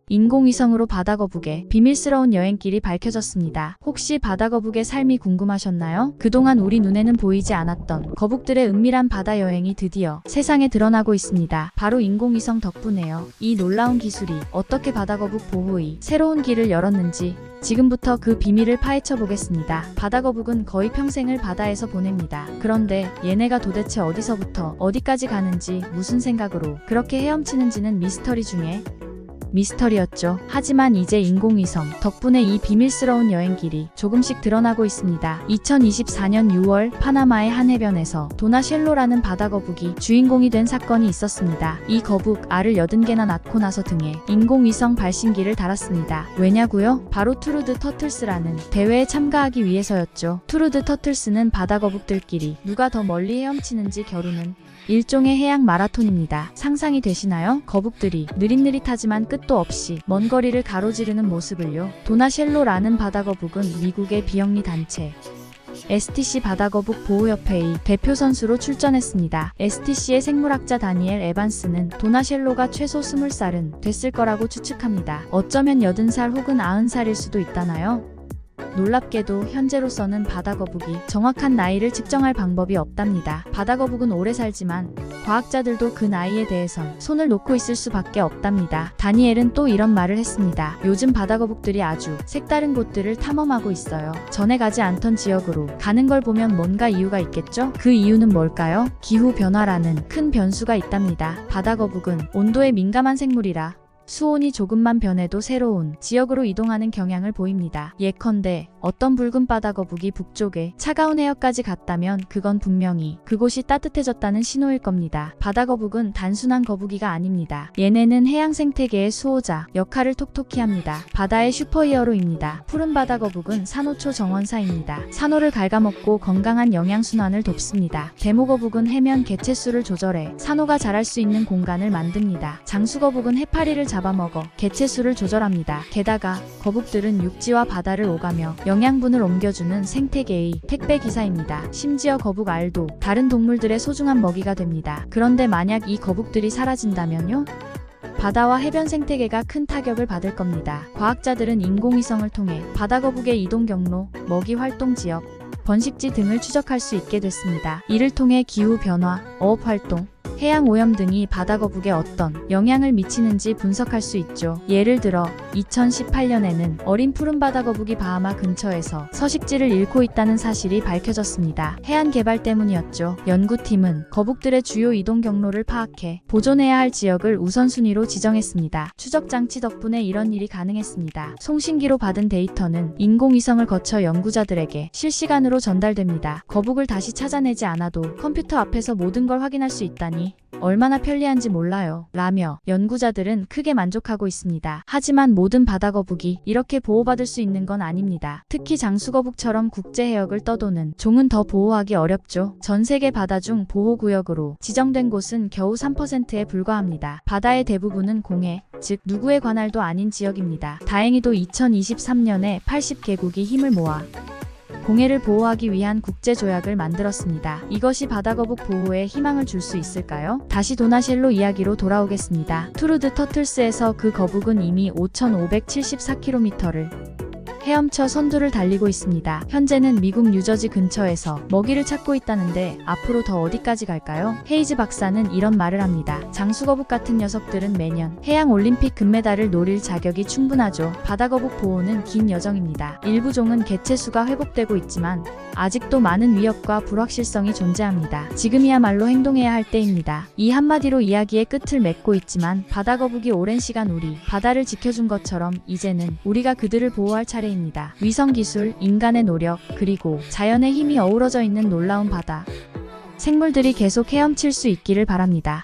인공위성으로 바다거북의 비밀스러운 여행길이 밝혀졌습니다. 혹시 바다거북의 삶이 궁금하셨나요? 그동안 우리 눈에는 보이지 않았던 거북들의 은밀한 바다 여행이 드디어 세상에 드러나고 있습니다. 바로 인공위성 덕분에요. 이 놀라운 기술이 어떻게 바다거북 보호의 새로운 길을 열었는지 지금부터 그 비밀을 파헤쳐 보겠습니다. 바다거북은 거의 평생을 바다에서 보냅니다. 그런데 얘네가 도대체 어디서부터 어디까지 가는지 무슨 생각으로 그렇게 헤엄치는지는 미스터리 중에 미스터리였죠. 하지만 이제 인공위성 덕분에 이 비밀스러운 여행길이 조금씩 드러나고 있습니다. 2024년 6월 파나마의 한 해변에서 도나쉘로라는 바다거북이 주인공이 된 사건이 있었습니다. 이 거북 알을 80개나 낳고 나서 등에 인공위성 발신기를 달았습니다. 왜냐고요? 바로 투르드 터틀스라는 대회에 참가하기 위해서였죠. 투르드 터틀스는 바다거북들끼리 누가 더 멀리 헤엄치는지 겨루는 일종의 해양 마라톤입니다. 상상이 되시나요? 거북들이 느릿느릿하지만 끝도 없이 먼 거리를 가로지르는 모습을요. 도나쉘로라는 바다거북은 미국의 비영리 단체 STC 바다거북 보호협회의 대표 선수로 출전했습니다. STC의 생물학자 다니엘 에반스는 도나쉘로가 최소 20살은 됐을 거라고 추측합니다. 어쩌면 80살 혹은 90살일 수도 있다나요? 놀랍게도 현재로서는 바다거북이 정확한 나이를 측정할 방법이 없답니다. 바다거북은 오래 살지만 과학자들도 그 나이에 대해선 손을 놓고 있을 수밖에 없답니다. 다니엘은 또 이런 말을 했습니다. 요즘 바다거북들이 아주 색다른 곳들을 탐험하고 있어요. 전에 가지 않던 지역으로 가는 걸 보면 뭔가 이유가 있겠죠? 그 이유는 뭘까요? 기후 변화라는 큰 변수가 있답니다. 바다거북은 온도에 민감한 생물이라 수온이 조금만 변해도 새로운 지역으로 이동하는 경향을 보입니다. 예컨대 어떤 붉은 바다거북이 북쪽에 차가운 해역까지 갔다면 그건 분명히 그곳이 따뜻해졌다는 신호일 겁니다. 바다거북은 단순한 거북이가 아닙니다. 얘네는 해양 생태계의 수호자 역할을 톡톡히 합니다. 바다의 슈퍼히어로입니다. 푸른 바다거북은 산호초 정원사입니다. 산호를 갉아먹고 건강한 영양순환을 돕습니다. 데모거북은 해면 개체수를 조절해 산호가 자랄 수 있는 공간을 만듭니다. 장수거북은 해파리를 잡아먹어 개체수를 조절합니다. 게다가 거북들은 육지와 바다를 오가며 영양분을 옮겨주는 생태계의 택배기사입니다. 심지어 거북 알도 다른 동물들의 소중한 먹이가 됩니다. 그런데 만약 이 거북들이 사라진다면요? 바다와 해변 생태계가 큰 타격을 받을 겁니다. 과학자들은 인공위성을 통해 바다거북의 이동 경로, 먹이 활동 지역, 번식지 등을 추적할 수 있게 됐습니다. 이를 통해 기후 변화, 어업 활동, 해양 오염 등이 바다거북에 어떤 영향을 미치는지 분석할 수 있죠. 예를 들어 2018년에는 어린 푸른 바다거북이 바하마 근처에서 서식지를 잃고 있다는 사실이 밝혀졌습니다. 해안 개발 때문이었죠. 연구팀은 거북들의 주요 이동 경로를 파악해 보존해야 할 지역을 우선순위로 지정했습니다. 추적 장치 덕분에 이런 일이 가능했습니다. 송신기로 받은 데이터는 인공위성을 거쳐 연구자들에게 실시간으로 전달됩니다. 거북을 다시 찾아내지 않아도 컴퓨터 앞에서 모든 걸 확인할 수 있다니 얼마나 편리한지 몰라요. 라며 연구자들은 크게 만족하고 있습니다. 하지만 모든 바다거북이 이렇게 보호받을 수 있는 건 아닙니다. 특히 장수거북처럼 국제해역을 떠도는 종은 더 보호하기 어렵죠. 전 세계 바다 중 보호구역으로 지정된 곳은 겨우 3%에 불과합니다. 바다의 대부분은 공해, 즉 누구의 관할도 아닌 지역입니다. 다행히도 2023년에 80개국이 힘을 모아 공해를 보호하기 위한 국제조약을 만들었습니다. 이것이 바다거북 보호에 희망을 줄 수 있을까요? 다시 도나쉘로 이야기로 돌아오겠습니다. 투르드 터틀스에서 그 거북은 이미 5,574km를 헤엄쳐 선두를 달리고 있습니다. 현재는 미국 뉴저지 근처에서 먹이를 찾고 있다는데 앞으로 더 어디까지 갈까요? 헤이즈 박사는 이런 말을 합니다. 장수거북 같은 녀석들은 매년 해양 올림픽 금메달을 노릴 자격이 충분하죠. 바다거북 보호는 긴 여정입니다. 일부 종은 개체수가 회복되고 있지만 아직도 많은 위협과 불확실성이 존재합니다. 지금이야말로 행동해야 할 때입니다. 이 한마디로 이야기의 끝을 맺고 있지만 바다거북이 오랜 시간 우리 바다를 지켜준 것처럼 이제는 우리가 그들을 보호할 차례입니다. 위성기술, 인간의 노력, 그리고 자연의 힘이 어우러져 있는 놀라운 바다. 생물들이 계속 헤엄칠 수 있기를 바랍니다.